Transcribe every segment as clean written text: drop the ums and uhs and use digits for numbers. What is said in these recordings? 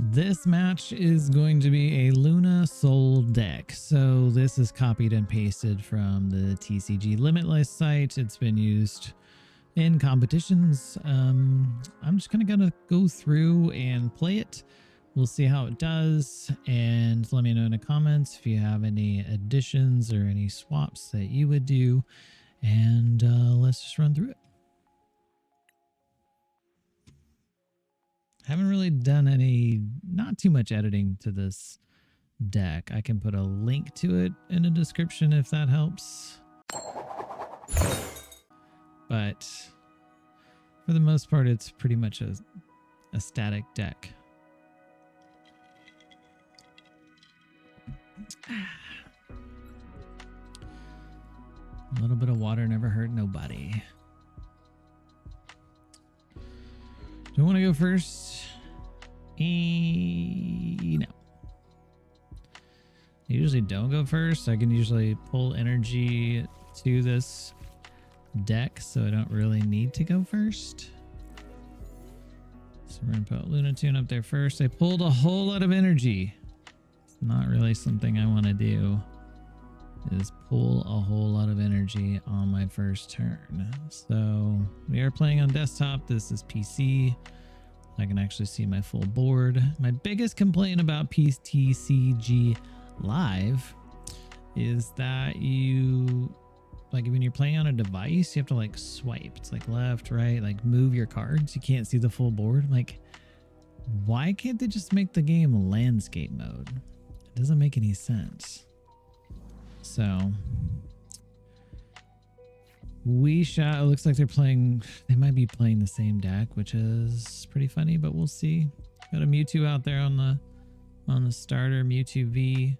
This match is going to be a Luna Soul deck. So this is copied and pasted from the TCG Limitless site. It's been used in competitions. I'm just kind of going to go through and play it. We'll see how it does, and let me know in the comments if you have any additions or any swaps that you would do, and let's just run through it. Haven't really done not too much editing to this deck. I can put a link to it in the description if that helps. But for the most part, it's pretty much a static deck. A little bit of water never hurt nobody. Do I want to go first? No. I usually don't go first. I can usually pull energy to this deck, so I don't really need to go first. So we're going to put Lunatone up there first. I pulled a whole lot of energy. It's not really something I want to do, is pull a whole lot of energy on my first turn. So we are playing on desktop. This is PC. I can actually see my full board. My biggest complaint about PTCG Live is that when you're playing on a device, you have to like swipe. It's like left, right, like move your cards. You can't see the full board. Like, why can't they just make the game landscape mode? It doesn't make any sense. So it looks like they might be playing the same deck, which is pretty funny, but we'll see. Got a Mewtwo out there on the starter, Mewtwo V.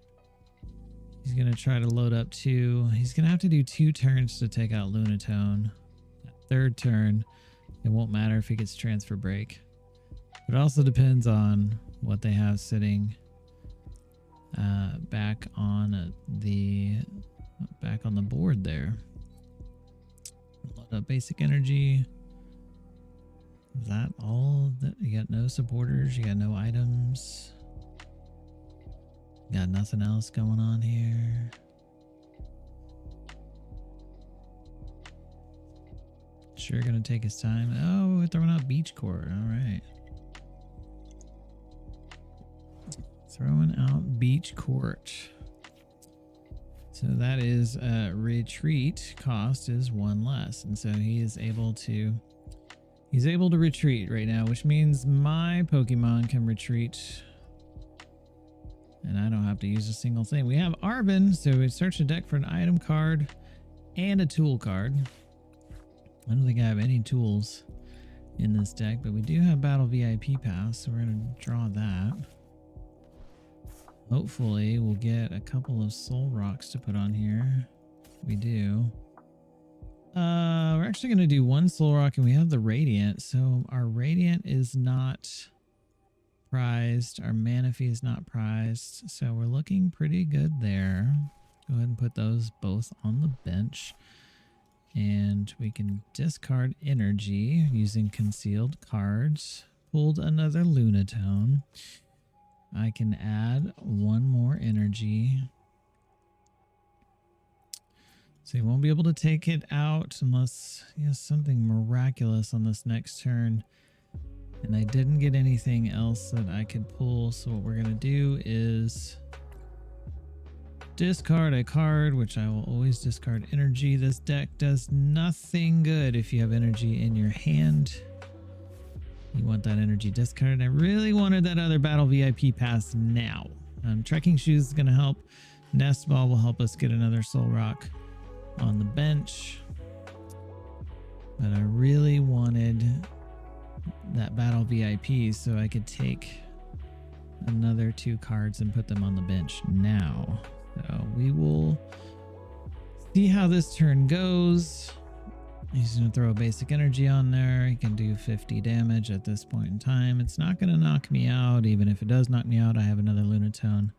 He's gonna try to load up two. He's gonna have to do 2 turns to take out Lunatone. That third turn, it won't matter if he gets transfer break. It also depends on what they have sitting back on the board there. Load up basic energy. Is that all? That you got no supporters, you got no items, got nothing else going on here. Sure, gonna take his time. Oh, we're throwing out Beach Court. All right. Throwing out Beach Court. So that is retreat cost is 1 less. And so he is able to retreat right now, which means my Pokemon can retreat. And I don't have to use a single thing. We have Arvin, so we search the deck for an item card and a tool card. I don't think I have any tools in this deck, but we do have Battle VIP Pass, so we're going to draw that. Hopefully we'll get a couple of Solrocks to put on here. We do. We're actually going to do 1 Solrock, and we have the Radiant. So our Radiant is not prized. Our Manaphy is not prized. So we're looking pretty good there. Go ahead and put those both on the bench. And we can discard energy using concealed cards. Pulled another Lunatone. I can add 1 more energy. So you won't be able to take it out unless he has something miraculous on this next turn. And I didn't get anything else that I could pull. So what we're going to do is discard a card, which I will always discard energy. This deck does nothing good if you have energy in your hand. You want that energy discarded. I really wanted that other Battle VIP Pass now. Trekking Shoes is going to help. Nest Ball will help us get another Solrock on the bench. But I really wanted that Battle VIP so I could take another 2 cards and put them on the bench now. So we will see how this turn goes. He's going to throw a basic energy on there. He can do 50 damage at this point in time. It's not going to knock me out. Even if it does knock me out, I have another Lunatone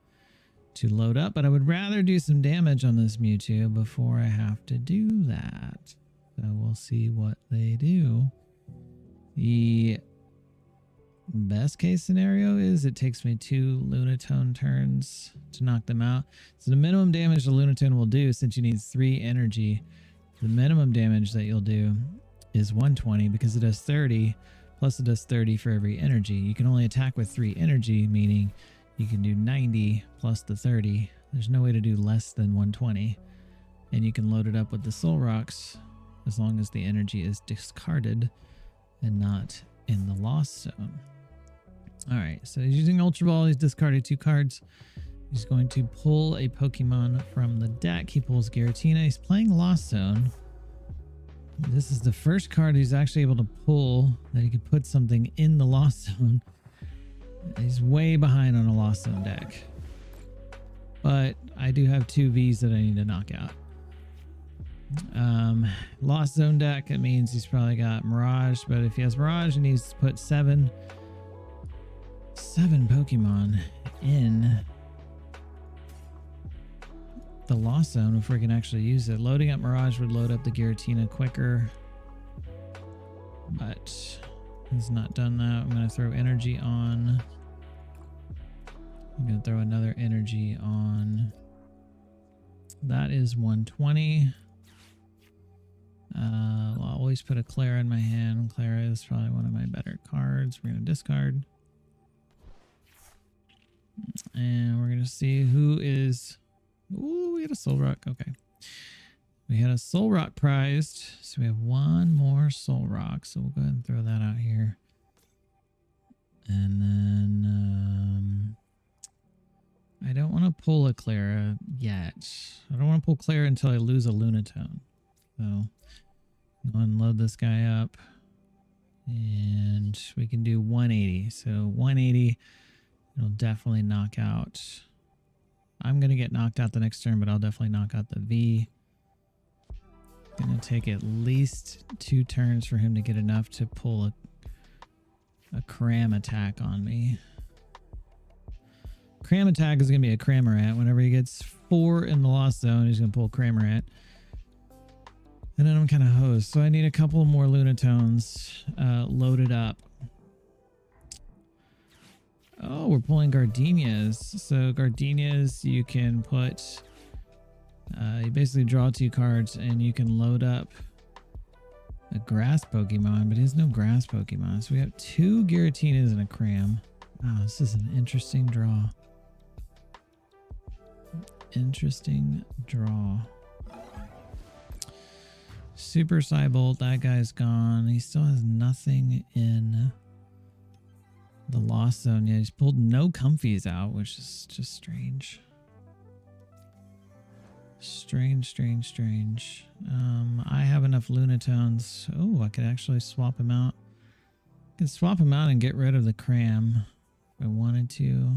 to load up. But I would rather do some damage on this Mewtwo before I have to do that. So we'll see what they do. The Best case scenario is it takes me 2 Lunatone turns to knock them out. So the minimum damage the Lunatone will do, since you need 3 energy, the minimum damage that you'll do is 120 because it does 30, plus it does 30 for every energy. You can only attack with 3 energy, meaning you can do 90 plus the 30. There's no way to do less than 120. And you can load it up with the Soul Rocks as long as the energy is discarded and not in the Lost Zone. Alright, so he's using Ultra Ball. He's discarded 2 cards. He's going to pull a Pokemon from the deck. He pulls Giratina. He's playing Lost Zone. This is the first card he's actually able to pull that he could put something in the Lost Zone. He's way behind on a Lost Zone deck. But I do have 2 Vs that I need to knock out. Lost Zone deck, it means he's probably got Mirage, but if he has Mirage, he needs to put 7 Pokemon in the Lost Zone if we can actually use it. Loading up Mirage would load up the Giratina quicker, but he's not done that. I'm going to throw energy on. I'm going to throw another energy on. That is 120. I'll always put a Clara in my hand. Clara is probably one of my better cards. We're going to discard. And we're going to see who is... Ooh, we had a Solrock. Okay. We had a Solrock prized. So we have 1 more Solrock. So we'll go ahead and throw that out here. And then... I don't want to pull a Clara yet. I don't want to pull Clara until I lose a Lunatone. So... go and load this guy up. And we can do 180. So 180... it'll definitely knock out. I'm going to get knocked out the next turn, but I'll definitely knock out the V. Going to take at least 2 turns for him to get enough to pull a cram attack on me. Cram attack is going to be a Cramorant. Whenever he gets 4 in the Lost Zone, he's going to pull Cramorant. And then I'm kind of hosed. So I need a couple more Lunatones loaded up. Oh, we're pulling Gardenias. So Gardenias, you can put... you basically draw 2 cards and you can load up a grass Pokemon, but he has no grass Pokemon. So we have 2 Giratinas and a Cram. Wow, this is an interesting draw. Interesting draw. Super Cybolt, that guy's gone. He still has nothing in the Lost Zone yet. He's pulled no Comfies out, which is just strange. Strange. I have enough Lunatones. Oh, I could actually swap him out. I could swap him out and get rid of the Cram if I wanted to.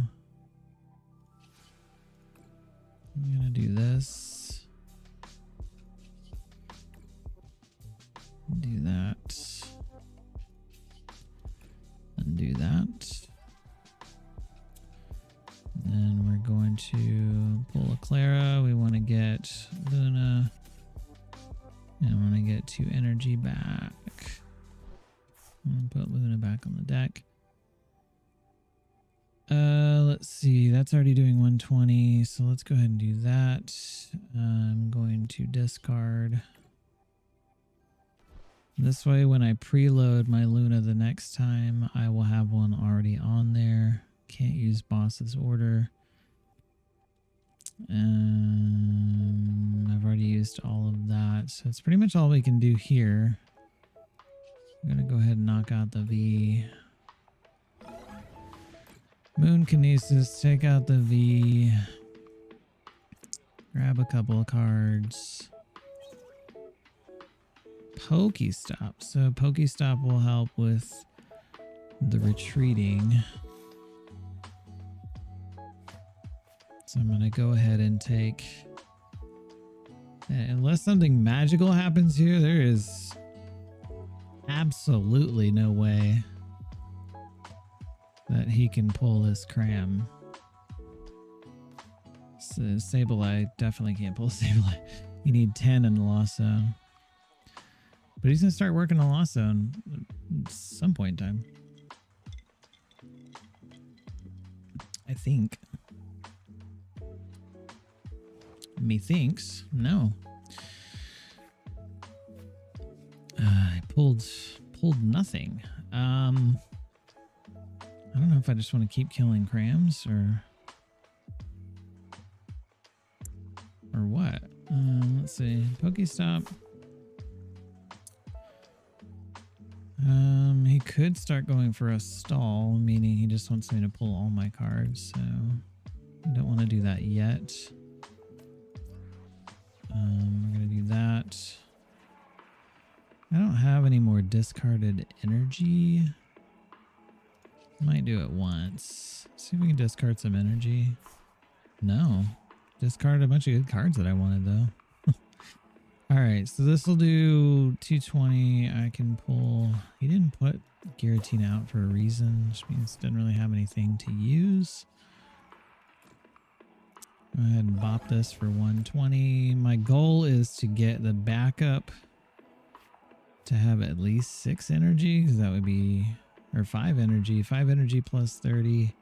I'm gonna do this. Do that. Undo that. Then we're going to pull a Clara. We want to get Luna. And I want to get 2 energy back. I'm going to put Luna back on the deck. Let's see. That's already doing 120. So let's go ahead and do that. I'm going to discard. This way, when I preload my Luna the next time, I will have one already on there. Can't use boss's order. I've already used all of that. So it's pretty much all we can do here. I'm going to go ahead and knock out the V. Moon Kinesis, take out the V. Grab a couple of cards. Pokestop. So Pokestop will help with the retreating. So I'm going to go ahead and take... Unless something magical happens here, there is absolutely no way that he can pull this Cram. So Sableye definitely can't pull Sableye. You need 10 in the Lost Zone. But he's going to start working on Lost Zone at some point in time. I think. Methinks. No. I pulled nothing. I don't know if I just want to keep killing crams or what. Let's see. Pokestop. He could start going for a stall, meaning he just wants me to pull all my cards, so I don't want to do that yet. We're gonna do that. I don't have any more discarded energy. Might do it once. See if we can discard some energy. No. Discarded a bunch of good cards that I wanted though. Alright, so this will do 220. I can pull... He didn't put Giratina out for a reason, which means didn't really have anything to use. Go ahead and bop this for 120. My goal is to get the backup to have at least 6 energy, because that would be... Or 5 energy. 5 energy plus 30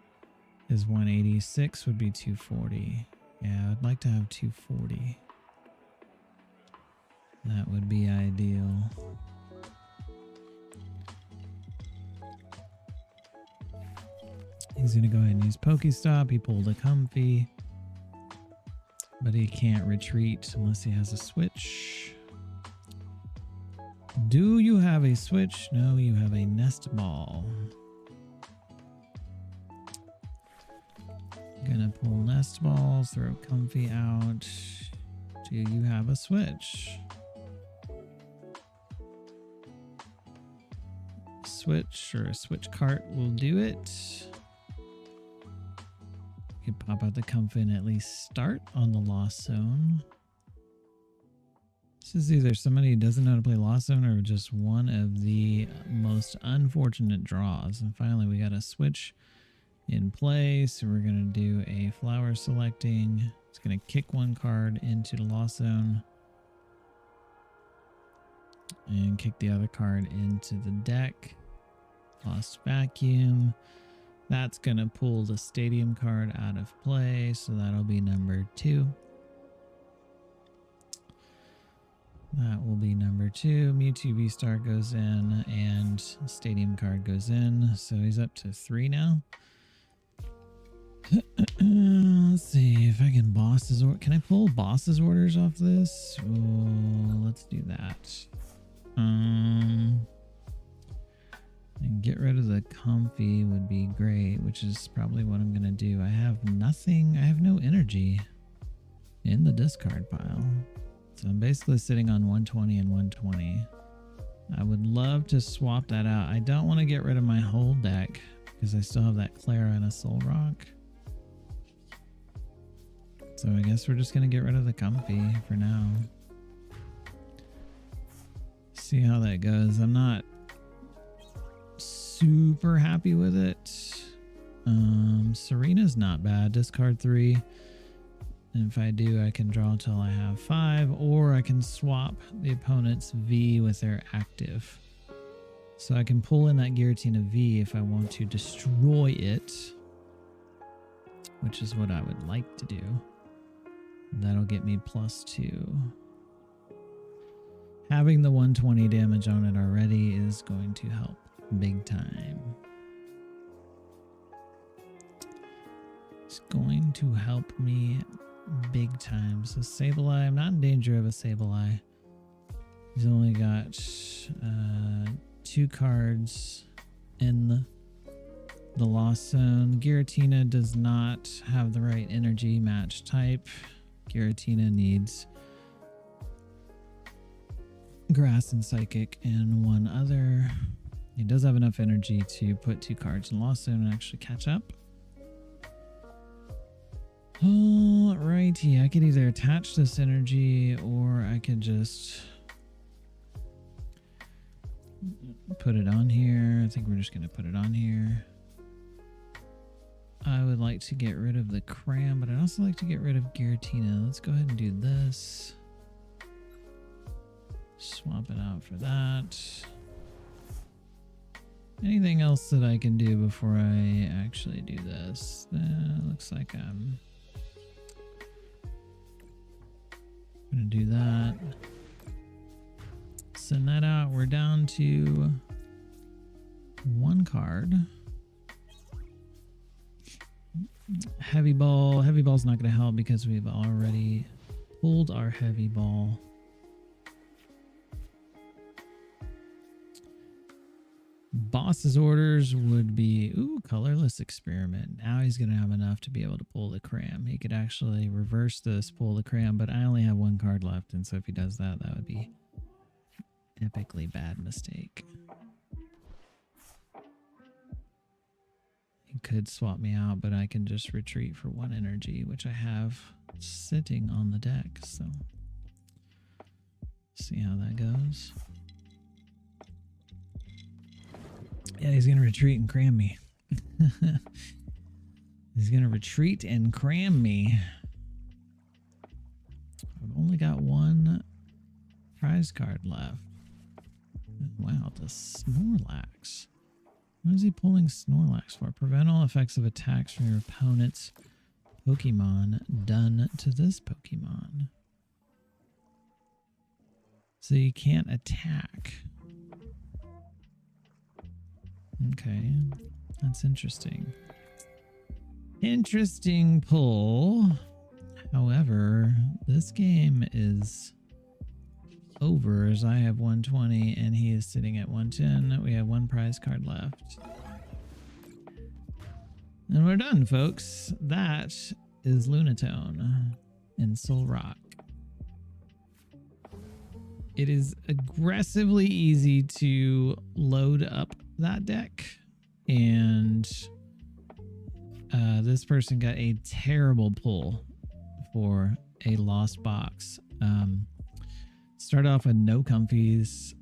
is 180. 6 would be 240. Yeah, I'd like to have 240. That would be ideal. He's going to go ahead and use Pokestop. He pulled a Comfy. But he can't retreat unless he has a switch. Do you have a switch? No, you have a nest ball. Gonna pull nest balls, throw Comfy out. Do you have a switch? Switch or a switch cart will do it. You can pop out the Comfy and at least start on the Lost Zone. This is either somebody who doesn't know how to play Lost Zone or just one of the most unfortunate draws. And finally we got a switch in play, so we're going to do a flower selecting. It's going to kick one card into the Lost Zone and kick the other card into the deck. Lost Vacuum. That's going to pull the Stadium card out of play, so that'll be number 2. That will be number 2. Mewtwo-V-Star goes in and Stadium card goes in, so he's up to 3 now. Let's see if I can boss's order. Can I pull boss's orders off this? Oh, let's do that. And get rid of the Comfy would be great, which is probably what I'm gonna do. I have nothing. I have no energy in the discard pile, so I'm basically sitting on 120 and 120. I would love to swap that out. I don't want to get rid of my whole deck because I still have that Clara and a Solrock. So I guess we're just going to get rid of the Comfy for now. See how that goes. I'm not super happy with it. Serena's not bad. Discard 3. And if I do, I can draw till I have 5, or I can swap the opponent's V with their active. So I can pull in that Giratina V if I want to destroy it, which is what I would like to do. That'll get me +2. Having the 120 damage on it already is going to help big time. It's going to help me big time. So Sableye, I'm not in danger of a Sableye. He's only got 2 cards in the Lost Zone. Giratina does not have the right energy match type. Giratina needs Grass and Psychic and one other. He does have enough energy to put 2 cards in Lost Zone and actually catch up. Alrighty, I could either attach this energy or I could just put it on here. I think we're just going to put it on here. I would like to get rid of the Cram, but I'd also like to get rid of Giratina. Let's go ahead and do this. Swap it out for that. Anything else that I can do before I actually do this? Looks like I'm gonna do that. Send that out. We're down to one card. Heavy ball. Heavy ball's not gonna help because we've already pulled our heavy ball. Boss's orders would be, ooh, colorless experiment. Now he's going to have enough to be able to pull the cram. He could actually reverse this, pull the cram, but I only have one card left. And so if he does that, that would be an epically bad mistake. He could swap me out, but I can just retreat for one energy, which I have sitting on the deck. So see how that goes. Yeah, he's going to retreat and cram me. He's going to retreat and cram me. I've only got one prize card left. Wow, the Snorlax. What is he pulling Snorlax for? Prevent all effects of attacks from your opponent's Pokemon done to this Pokemon. So you can't attack. Okay, that's interesting. Interesting pull. However, this game is over as I have 120 and he is sitting at 110. We have one prize card left. And we're done, folks. That is Lunatone and Solrock. It is aggressively easy to load up that deck, and this person got a terrible pull for a lost box. Started off with no comfies,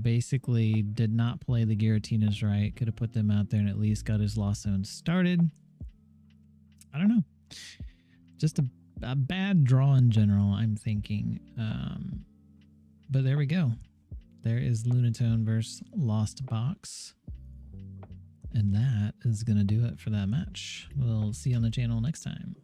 basically did not play the Giratinas right. Could have put them out there and at least got his Lost Zone started. I don't know, just a bad draw in general, I'm thinking. But there we go. There is Lunatone versus Lost Box. And that is going to do it for that match. We'll see you on the channel next time.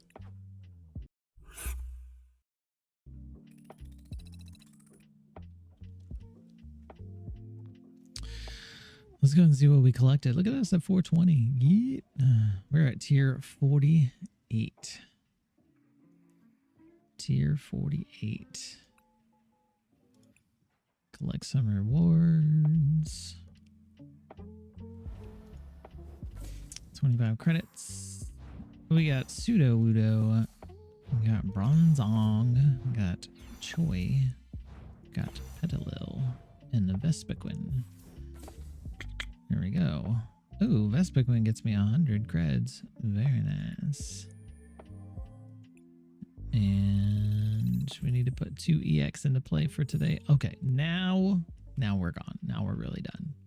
Let's go and see what we collected. Look at us at 420. Yeah. We're at tier 48. Tier 48. Collect some rewards. 25 credits. We got Sudowoodo. We got Bronzong. We got Choi. We got Petalil. And the Vespiquen. There we go. Ooh, Vespiquen gets me 100 creds. Very nice. And we need to put 2 EX into play for today. Okay, now we're gone. Now we're really done.